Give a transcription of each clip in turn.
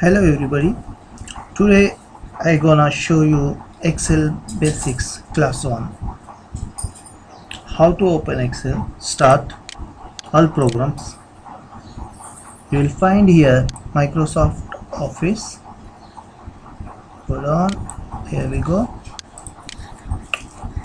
Hello everybody. Today I gonna show you Excel Basics Class 1. How to open Excel. Start all programs. You will find here Microsoft Office. Hold on. Here we go.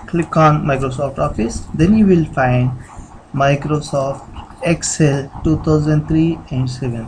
Click on Microsoft Office. Then you will find Microsoft Excel 2003 and 7.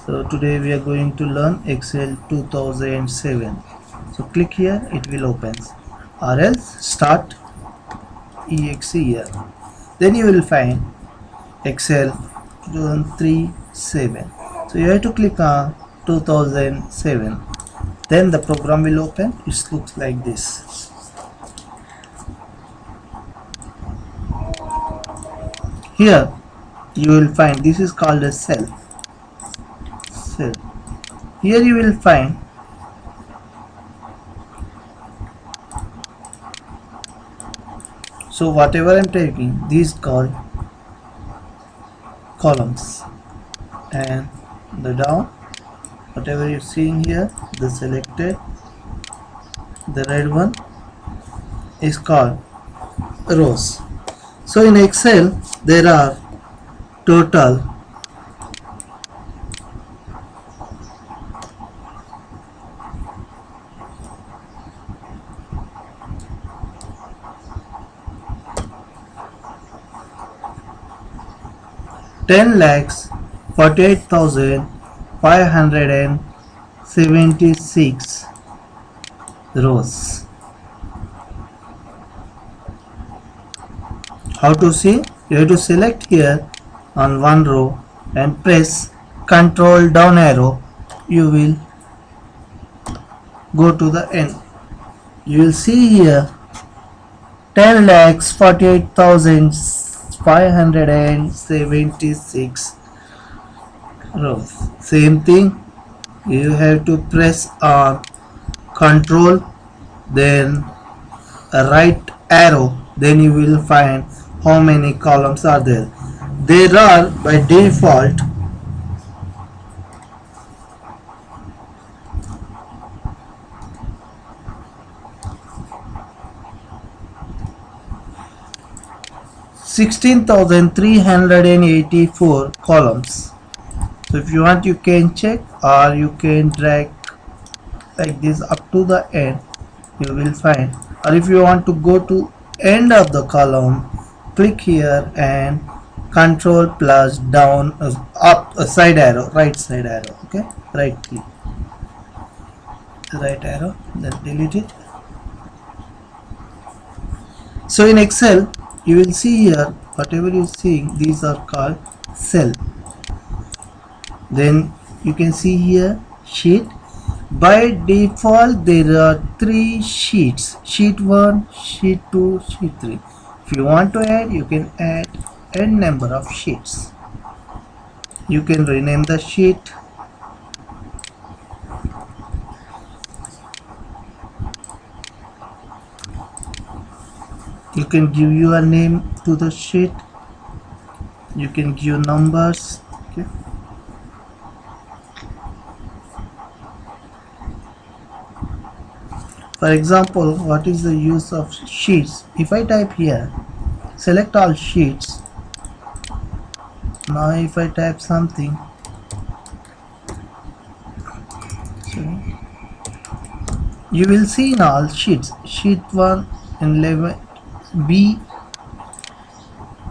So today we are going to learn Excel 2007. So click here, it will open, or else start exe here. Then you will find Excel 2003-7. So you have to click on 2007. Then the program will open. It looks like this. Here you will find this is called a cell. Here you will find so whatever I'm taking, these called columns, and the down whatever you're seeing here, the selected, the red one is called rows. So in Excel there are total 10,48,576 rows. How to see? You have to select here on one row and press Ctrl down arrow. You will go to the end. You will see here 10,48,576 rows. Same thing, you have to press on Control, then a right arrow, then you will find how many columns are there. There are by default 16,384 columns. So if you want, you can check, or you can drag like this up to the end, you will find. Or if you want to go to end of the column, click here and Control plus down up side arrow, right side arrow, okay, right click, right arrow, then delete it. So in Excel you will see here whatever you seeing, these are called cell. Then you can see here sheet. By default there are 3 sheets, sheet 1, sheet 2, sheet 3. If you want to add, you can add n number of sheets. You can rename the sheet. You can give your name to the sheet. You can give numbers. Okay. For example, what is the use of sheets? If I type here, select all sheets. Now if I type something, so you will see in all sheets, sheet 1 and 11,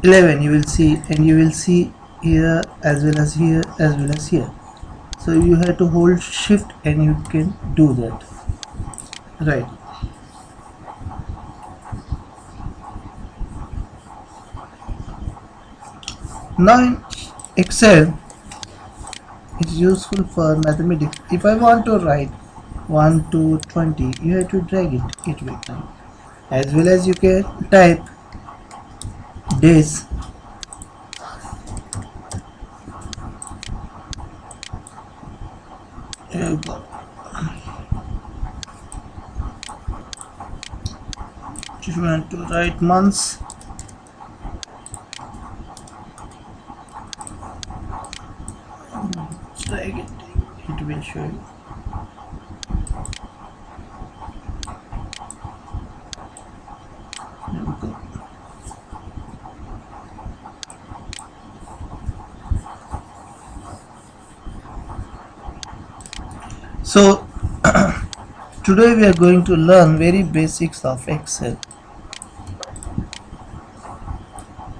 B11 you will see, and you will see here as well as here as well as here. So you have to hold shift and you can do that, right? Now in Excel it's useful for mathematics. If I want to write 1 to 20, you have to drag it, it will come. As well as you can type days. Here you go. If you want to write months, drag it. it will show you. There we go. So today we are going to learn very basics of Excel.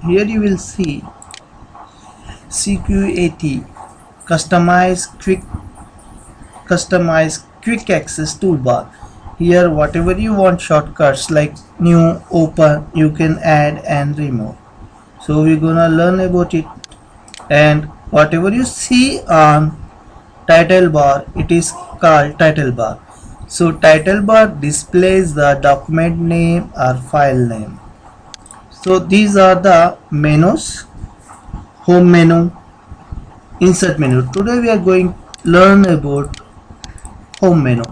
Here you will see CQAT, customize quick access toolbar. Here whatever you want shortcuts like new, open, you can add and remove. So we're gonna learn about it. And whatever you see on title bar, it is called title bar. So title bar displays the document name or file name. So these are the menus: home menu, insert menu. Today we are going to learn about home menu.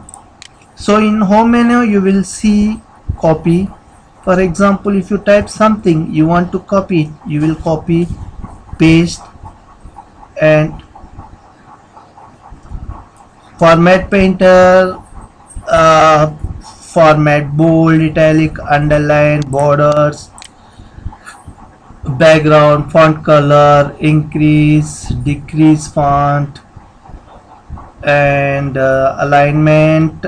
So in home menu you will see copy. For example, if you type something you want to copy it, you will copy, paste, and format painter, format bold, italic, underline, borders, background, font color, increase, decrease font, and alignment,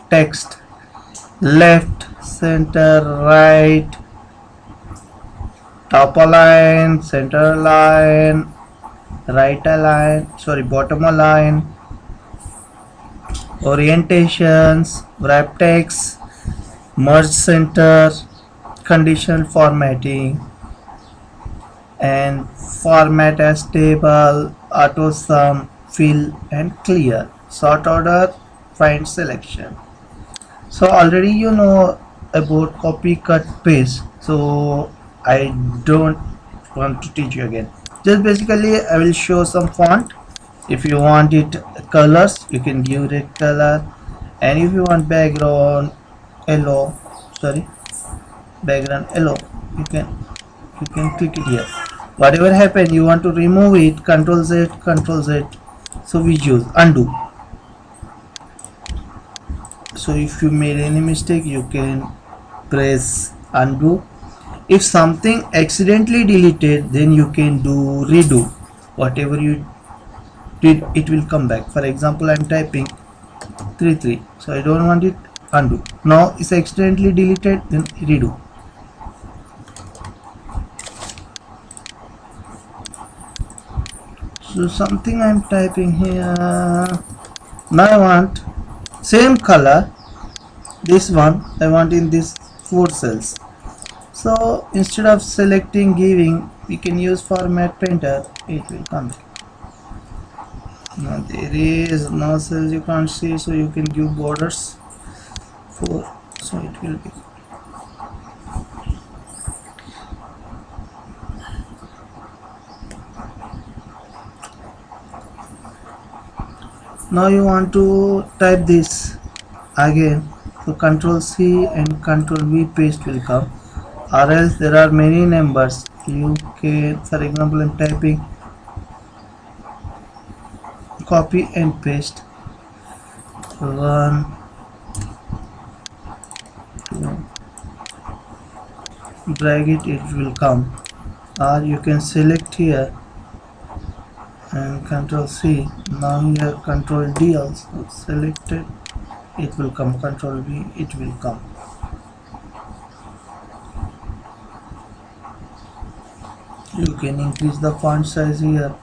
text, left, center, right, top align, center align, right align, sorry, bottom align, orientations, wrap text, merge center, conditional formatting, and format as table, auto sum, fill, and clear, sort order, find selection. So already you know about copy, cut, paste, so I don't want to teach you again. Just basically I will show some font. If you want it colors, you can give red color, and if you want background yellow, you can click it here. Whatever happened, you want to remove it, Control Z, Control Z. So we use undo. So if you made any mistake, you can press undo. If something accidentally deleted, then you can do redo. Whatever you did, it will come back. For example, I'm typing 33, so I don't want it, undo. Now it's accidentally deleted, then redo. So something I'm typing here. Now I want same color, this one I want in this 4 cells. So instead of selecting giving, we can use format painter, it will come. Now there is no cells you can't see, so you can give borders 4, so it will be. Now you want to type this again, so Control C and Control V, paste will come, or else there are many numbers you can, for example I'm typing, copy and paste 1, 2, drag it, it will come, or you can select here and Control C. Now here Control D also selected, it will come, Control V, it will come. You can increase the font size here,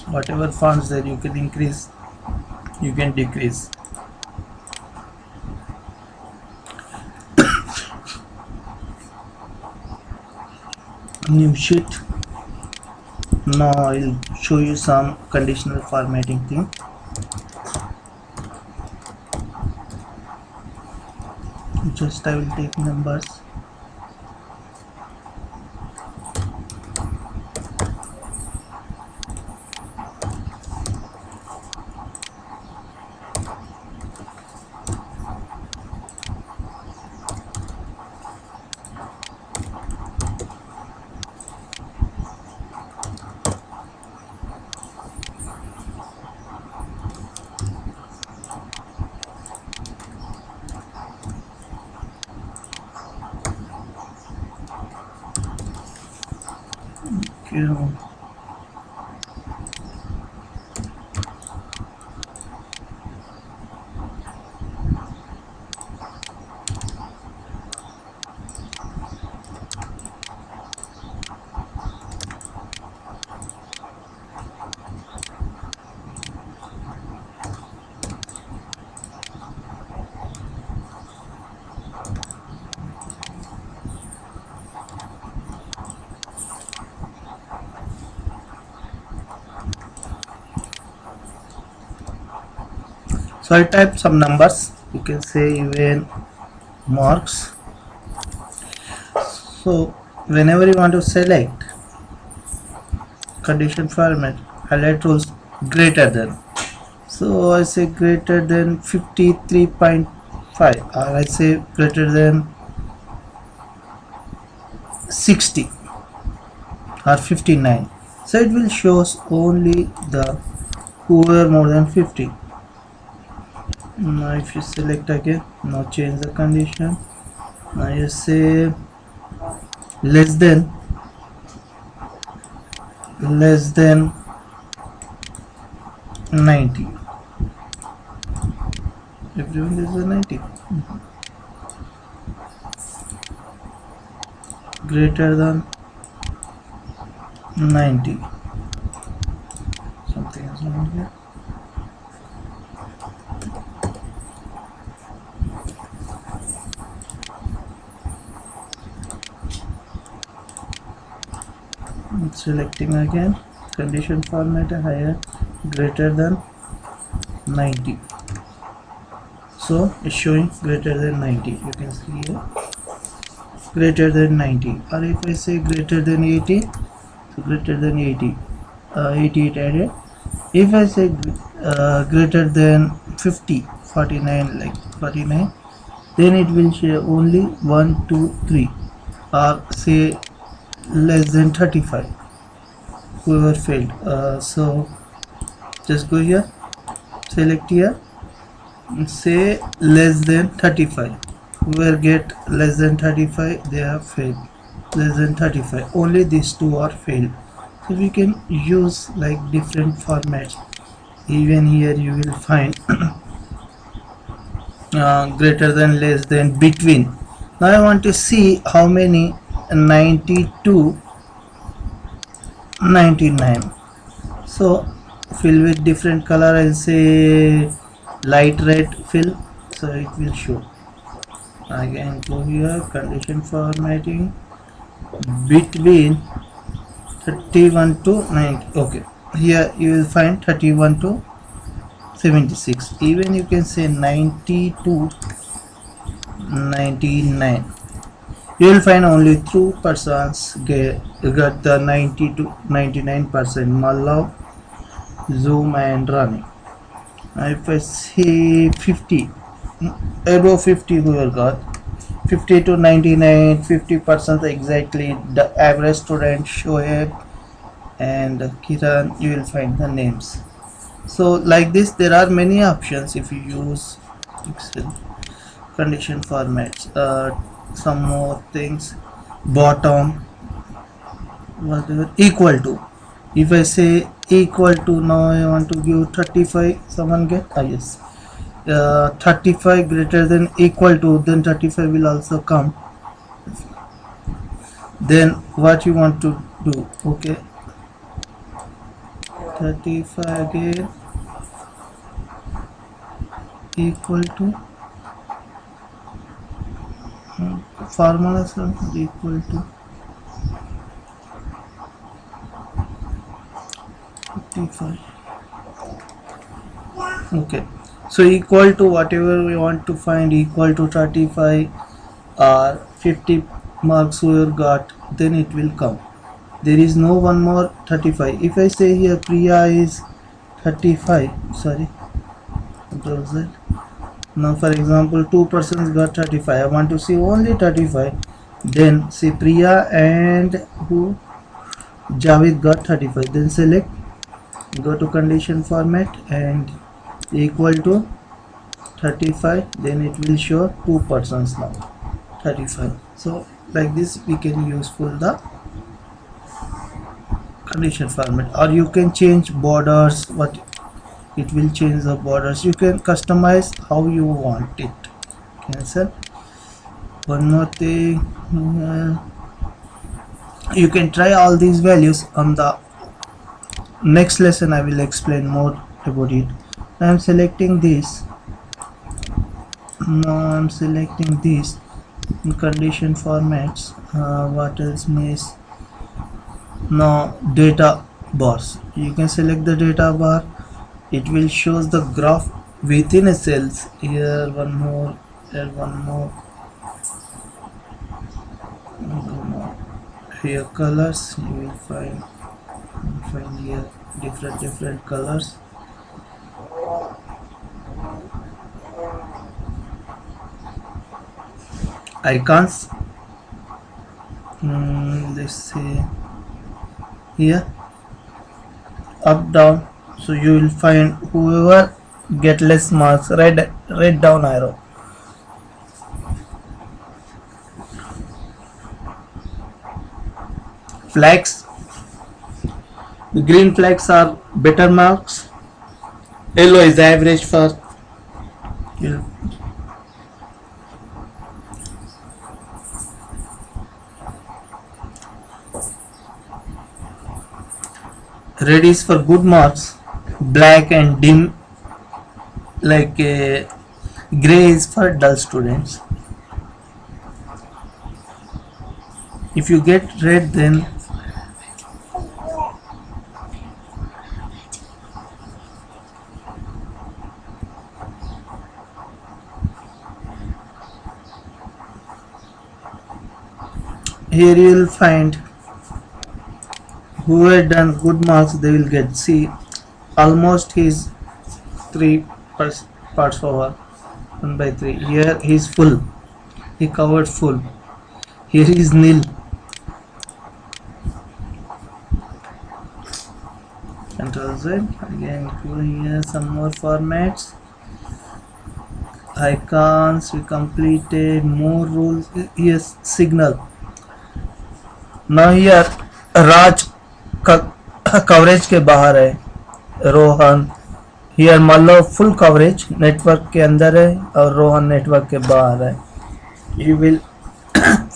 whatever fonts there you can increase, you can decrease. New sheet. Now I'll show you some conditional formatting thing. Just I will take numbers. you. So I type some numbers, you can say even marks. So whenever you want to select condition format, highlight rules greater than. So I say greater than 53.5, or I say greater than 60 or 59. So it will shows only the whoever more than 50. Now if you select again, now change the condition. Now you say less than 90. Everyone is a 90. Greater than 90. Something is wrong here. Selecting again, condition format higher, greater than 90. So it's showing greater than 90. You can see here greater than 90. Or if I say greater than 80, so greater than 80, 88 added. If I say greater than 50, 49, like 49, then it will show only 1, 2, 3, or say less than 35, whoever failed. So just go here, select here, say less than 35, whoever get less than 35, they have failed. Less than 35, only these two are failed. So we can use like different formats. Even here you will find greater than, less than, between. Now I want to see how many 90 to 99. So fill with different color. I'll say light red fill, so it will show. Again go here, condition formatting, between 31 to 90. Okay, here you will find 31 to 76. Even you can say 90 to 99. You will find only 2 persons got the 90 to 99%. Mallav, Zoom and Rani. If I say 50, above 50 who will got 50 to 99, 50% exactly. The average student Shoaib and Kiran, you will find the names. So like this, there are many options if you use Excel. Condition formats, some more things, bottom, whatever, equal to. If I say equal to, now I want to give 35, someone get, yes, 35 greater than equal to, then 35 will also come. Then what you want to do, okay, 35 again equal to, formula is equal to 55. Okay, so equal to whatever we want to find, equal to 35 or 50 marks we got, then it will come. There is no one more 35. If I say here Priya is 35, sorry, browser. Now for example 2 persons got 35, I want to see only 35, then see Priya and who, Javed got 35, then select, go to condition format and equal to 35, then it will show 2 persons now 35. So like this we can useful the condition format, or you can change borders. What it will change the borders, you can customize how you want it. Cancel. One more thing, you can try all these values on the next lesson. I will explain more about it. I am selecting this. Now I'm selecting this in condition formats. What else miss? Now data bars, you can select the data bar. It will shows the graph within a cells. Here one more, here one more. Here colors, you will find here different colors. Icons, let's see here up down, so you will find whoever get less marks, red down arrow. Flags, the green flags are better marks, yellow is average for you. Red is for good marks, black and dim like gray is for dull students. If you get red, then here you will find who had done good marks, they will get. See, almost his 3 parts over 1 by 3. Here he is full, he covered full. Here is nil. Control Z. Again go here, some more formats. Icons we completed. More rules. Yes, signal. Now here Raj coverage के बाहर है, Rohan here मल्लो full coverage network के अंदर है और Rohan network के बाहर है. You will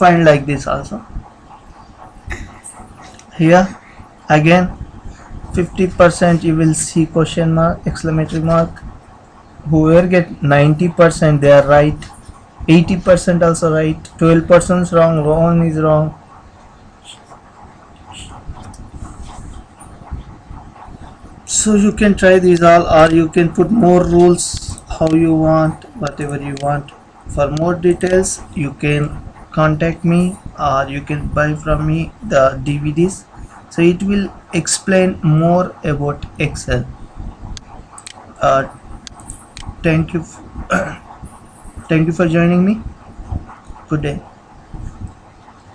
find like this also. Here again 50% you will see question mark, exclamatory mark. Whoever get 90% they are right, 80% also right, 12% wrong, Rohan is wrong. So you can try these all, or you can put more rules how you want, whatever you want. For more details you can contact me, or you can buy from me the DVDs, so it will explain more about Excel. Thank you thank you for joining me. Good day.